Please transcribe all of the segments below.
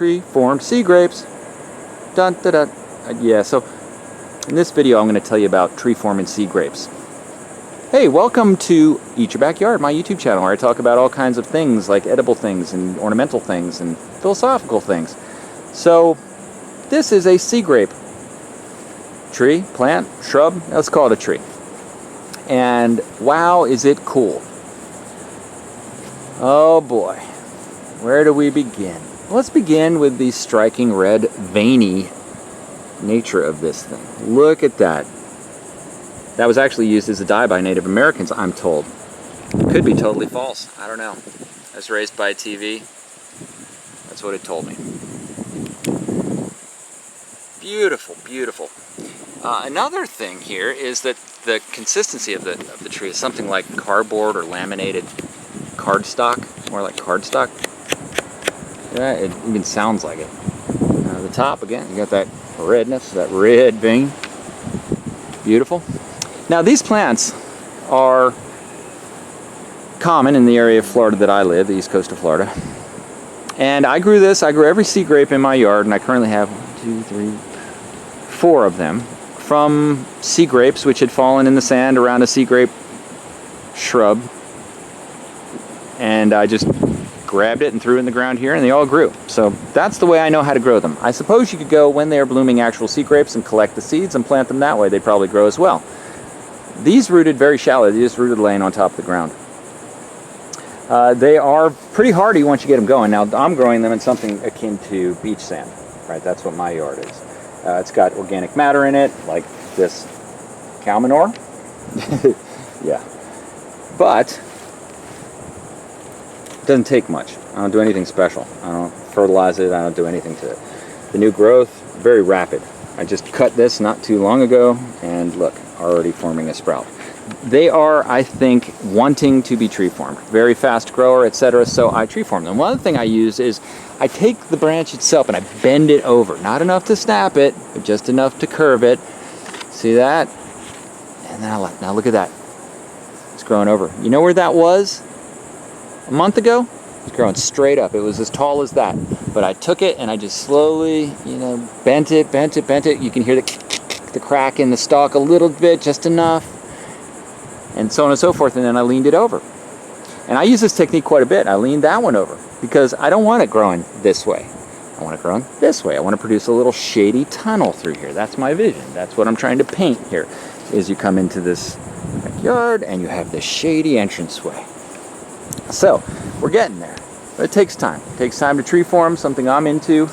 tree-formed sea grapes. Dun, dun, dun. Yeah, so in this video I'm going to tell you about tree-forming sea grapes. Hey, welcome to Eat Your Backyard, my YouTube channel, where I talk about all kinds of things, like edible things and ornamental things and philosophical things. So, this is a sea grape. Tree, plant, shrub, let's call it a tree. And wow, is it cool. Oh boy, where do we begin? Let's begin with the striking red, veiny nature of this thing. Look at that. That was actually used as a dye by Native Americans, I'm told. It could be totally false. I don't know. I was raised by TV. That's what it told me. Beautiful, beautiful. Another thing here is that the consistency of the tree is something like cardboard or laminated cardstock, more like cardstock. Yeah, it even sounds like it. The top, again, you got that redness, that red vein. Beautiful. Now these plants are common in the area of Florida that I live, the east coast of Florida. And I grew this, I grew every sea grape in my yard, and I currently have 1, 2, 3, 4 of them from sea grapes which had fallen in the sand around a sea grape shrub. And I just grabbed it and threw it in the ground here, and they all grew. So that's the way I know how to grow them. I suppose you could go when they are blooming actual sea grapes and collect the seeds and plant them that way. They'd probably grow as well. These rooted very shallow. They just rooted laying on top of the ground. They are pretty hardy once you get them going. Now I'm growing them in something akin to beach sand. Right, that's what my yard is. It's got organic matter in it, like this cow manure. Yeah, but it doesn't take much. I don't do anything special. I don't fertilize it. I don't do anything to it. The new growth, very rapid. I just cut this not too long ago, and look, already forming a sprout. They are, I think, wanting to be tree formed. Very fast grower, etc. So I tree form them. One thing I use is I take the branch itself and I bend it over. Not enough to snap it, but just enough to curve it. See that? And now look at that. It's growing over. You know where that was? A month ago? It's growing straight up. It was as tall as that. But I took it and I just slowly, bent it. You can hear the crack in the stalk a little bit, just enough. And so on and so forth, and then I leaned it over. And I use this technique quite a bit. I leaned that one over because I don't want it growing this way. I want it growing this way. I want to produce a little shady tunnel through here. That's my vision. That's what I'm trying to paint here, is you come into this backyard and you have this shady entranceway. So, we're getting there. But it takes time. It takes time to tree form, something I'm into.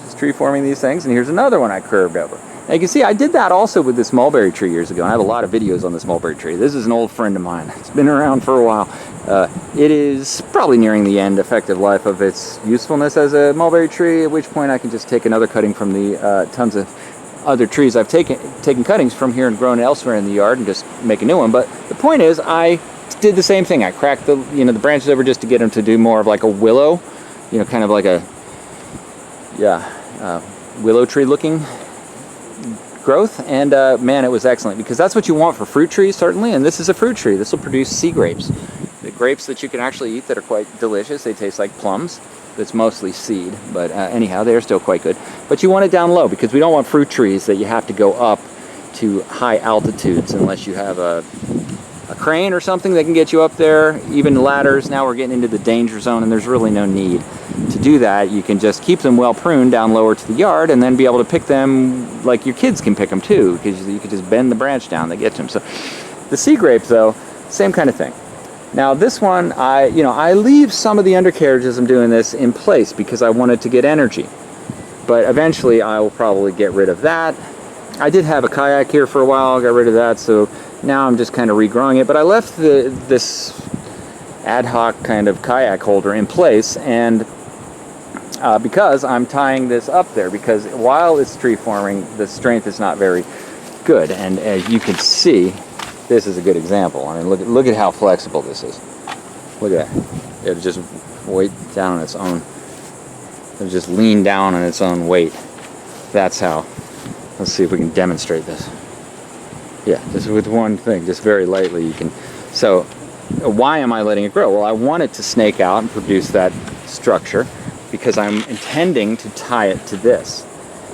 Just tree forming these things. And here's another one I curved over. Now you can see I did that also with this mulberry tree years ago. And I have a lot of videos on this mulberry tree. This is an old friend of mine. It's been around for a while. It is probably nearing the end effective life of its usefulness as a mulberry tree, at which point I can just take another cutting from the tons of other trees I've taken cuttings from here and grown elsewhere in the yard and just make a new one. But the point is, I did the same thing. I cracked the the branches over just to get them to do more of like a willow, kind of like a willow tree looking growth. And man, it was excellent, because that's what you want for fruit trees, certainly. And this is a fruit tree. This will produce sea grapes, the grapes that you can actually eat that are quite delicious. They taste like plums. It's mostly seed, but anyhow, they're still quite good. But you want it down low, because we don't want fruit trees that you have to go up to high altitudes unless you have a crane or something that can get you up there. Even ladders, now we're getting into the danger zone, and there's really no need to do that. You can just keep them well pruned down lower to the yard, and then be able to pick them like your kids can pick them too, because you can just bend the branch down, they get to them. So the sea grape, though, same kind of thing. Now this one, I leave some of the undercarriages I'm doing this in place because I wanted to get energy. But eventually I will probably get rid of that. I did have a kayak here for a while, got rid of that, so now I'm just kind of regrowing it. But I left this ad hoc kind of kayak holder in place, and because I'm tying this up there, because while it's tree forming, the strength is not very good. And as you can see, this is a good example. I mean, look at how flexible this is. Look at that. It'll just weight down on its own. It'll just lean down on its own weight. That's how. Let's see if we can demonstrate this. Yeah, just with one thing, just very lightly you can. So, why am I letting it grow? Well, I want it to snake out and produce that structure, because I'm intending to tie it to this.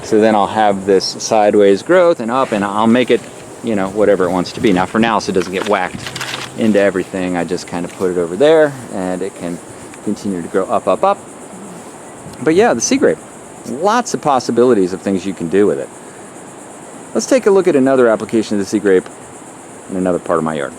So then I'll have this sideways growth and up, and I'll make it, you know, whatever it wants to be. Now for now, so it doesn't get whacked into everything, I just kind of put it over there, and it can continue to grow up, up, up. But yeah, the sea grape, lots of possibilities of things you can do with it. Let's take a look at another application of the sea grape in another part of my yard.